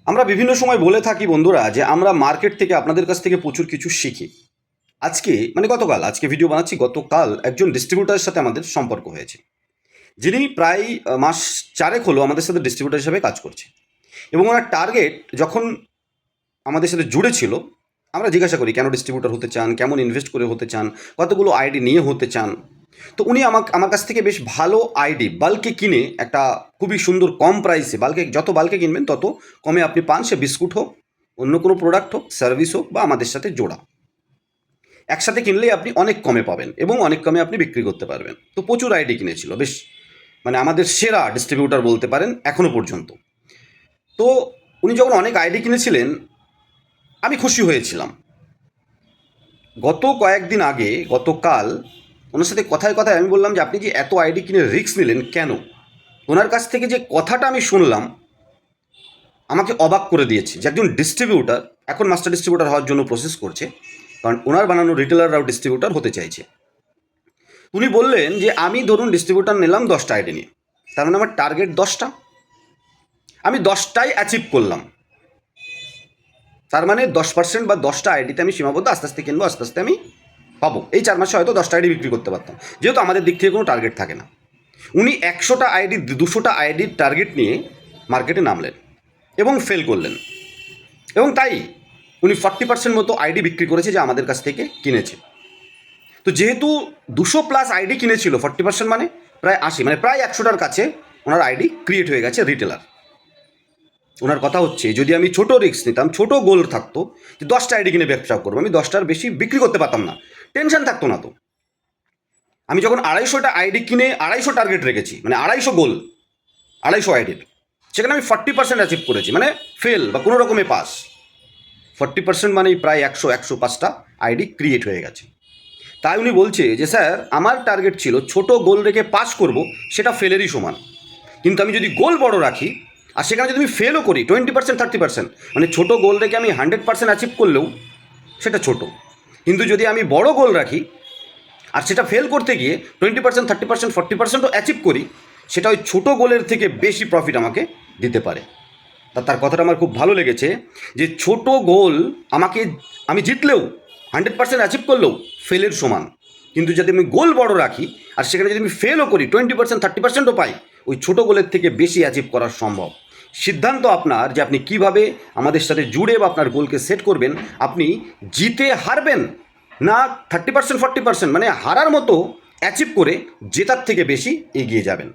আমরা বিভিন্ন সময় বলে থাকি বন্ধুরা যে আমরা মার্কেট থেকে আপনাদের কাছ থেকে প্রচুর কিছু শিখি। আজকে আজকে ভিডিও বানাচ্ছি, গতকাল একজন ডিস্ট্রিবিউটারের সাথে আমাদের সম্পর্ক হয়েছে, যিনি প্রায় মাস 4 হলো আমাদের সাথে ডিস্ট্রিবিউটার হিসেবে কাজ করছে। এবং ওনার টার্গেট যখন আমাদের সাথে জুড়ে ছিল, আমরা জিজ্ঞাসা করি কেন ডিস্ট্রিবিউটার হতে চান, কেমন ইনভেস্ট করে হতে চান, কতগুলো আইডি নিয়ে হতে চান। তো উনি আমার কাছ থেকে বেশ ভালো আইডি বাল্কে কিনে, একটা খুবই সুন্দর কম প্রাইসে, যত বাল্কে কিনবেন তত কমে আপনি পান, সে বিস্কুট হোক, অন্য কোনো প্রোডাক্ট হোক, সার্ভিস হোক, বা আমাদের সাথে জোড়া। একসাথে কিনলেই আপনি অনেক কমে পাবেন এবং অনেক কমে আপনি বিক্রি করতে পারবেন। তো প্রচুর আইডি কিনেছিল, বেশ আমাদের সেরা ডিস্ট্রিবিউটার বলতে পারেন এখনও পর্যন্ত। তো উনি যখন অনেক আইডি কিনেছিলেন, আমি খুশি হয়েছিলাম। গত কয়েকদিন আগে, গতকাল ওনার সাথে কথায় কথায় আমি বললাম যে আপনি যে এত আইডি কিনে রিস্ক নিলেন কেন? ওনার কাছ থেকে যে কথাটা আমি শুনলাম আমাকে অবাক করে দিয়েছে, যে একজন ডিস্ট্রিবিউটার এখন মাস্টার ডিস্ট্রিবিউটার হওয়ার জন্য প্রসেস করছে, কারণ ওনার বানানো রিটেলাররাও ডিস্ট্রিবিউটার হতে চাইছে। উনি বললেন যে আমি ধরুন ডিস্ট্রিবিউটার নিলাম 10টা আইডি নিয়ে, তার মানে আমার টার্গেট 10টা, আমি 10টাই অ্যাচিভ করলাম। তার মানে 10% বা 10টা আইডিতে আমি সীমাবদ্ধ, আস্তে আস্তে কিনবো, আস্তে আস্তে আমি পাবো। এই 4 মাসে হয়তো 10টা আইডি বিক্রি করতে পারতাম, যেহেতু আমাদের দিক থেকে কোনো টার্গেট থাকে না। উনি 100টা আইডি, 200টা আইডির টার্গেট নিয়ে মার্কেটে নামলেন এবং ফেল করলেন। এবং তাই উনি 40% মতো আইডি বিক্রি করেছে যে আমাদের কাছ থেকে কিনেছে। তো যেহেতু 200+ আইডি কিনেছিল, 40% মানে প্রায় 80, মানে প্রায় 100টার কাছে ওনার আইডি ক্রিয়েট হয়ে গেছে রিটেলার। ওনার কথা হচ্ছে, যদি আমি ছোটো রিস্ক নিতাম, ছোটো গোল থাকতো যে 10টা আইডি কিনে ব্যবসা করবো, আমি 10টার বেশি বিক্রি করতে পারতাম না, টেনশন থাকতো না। তো আমি যখন 250টা আইডি কিনে 250 টার্গেট রেখেছি, মানে 250 গোল, 250 আইডির, সেখানে আমি 40% অ্যাচিভ করেছি, মানে ফেল বা কোনো রকমে পাস। 40% মানেই প্রায় 105টা আইডি ক্রিয়েট হয়ে গেছে। তাই উনি বলছে যে স্যার, আমার টার্গেট ছিল ছোট গোল রেখে পাস করব, সেটা ফেলেরই সমান। কিন্তু আমি যদি গোল বড় রাখি, আর সেখানে যদি আমি ফেলও করি 20% 30%, মানে ছোটো গোল রেখে আমি 100% অ্যাচিভ করলেও সেটা ছোট। কিন্তু যদি আমি বড় গোল রাখি আর সেটা ফেল করতে গিয়ে 20% 30% 40%ও অ্যাচিভ করি, সেটা ওই ছোটো গোলের থেকে বেশি প্রফিট আমাকে দিতে পারে। তার কথাটা আমার খুব ভালো লেগেছে, যে ছোট গোল আমি জিতলেও 100% অ্যাচিভ করলেও ফেলের সমান। কিন্তু যদি আমি গোল বড় রাখি আর সেখানে যদি আমি ফেলও করি 20% 30%ও পাই, ওই ছোটো গোলের থেকে বেশি অ্যাচিভ করা সম্ভব। সিদ্ধান্ত আপনার, যে আপনি কিভাবে আমাদের সাথে জুড়ে বা আপনার গোলকে সেট করবেন। আপনি জিতে হারবেন না 30% 40%, মানে হারার মতো অ্যাচিভ করে জেতার থেকে বেশি এগিয়ে যাবেন।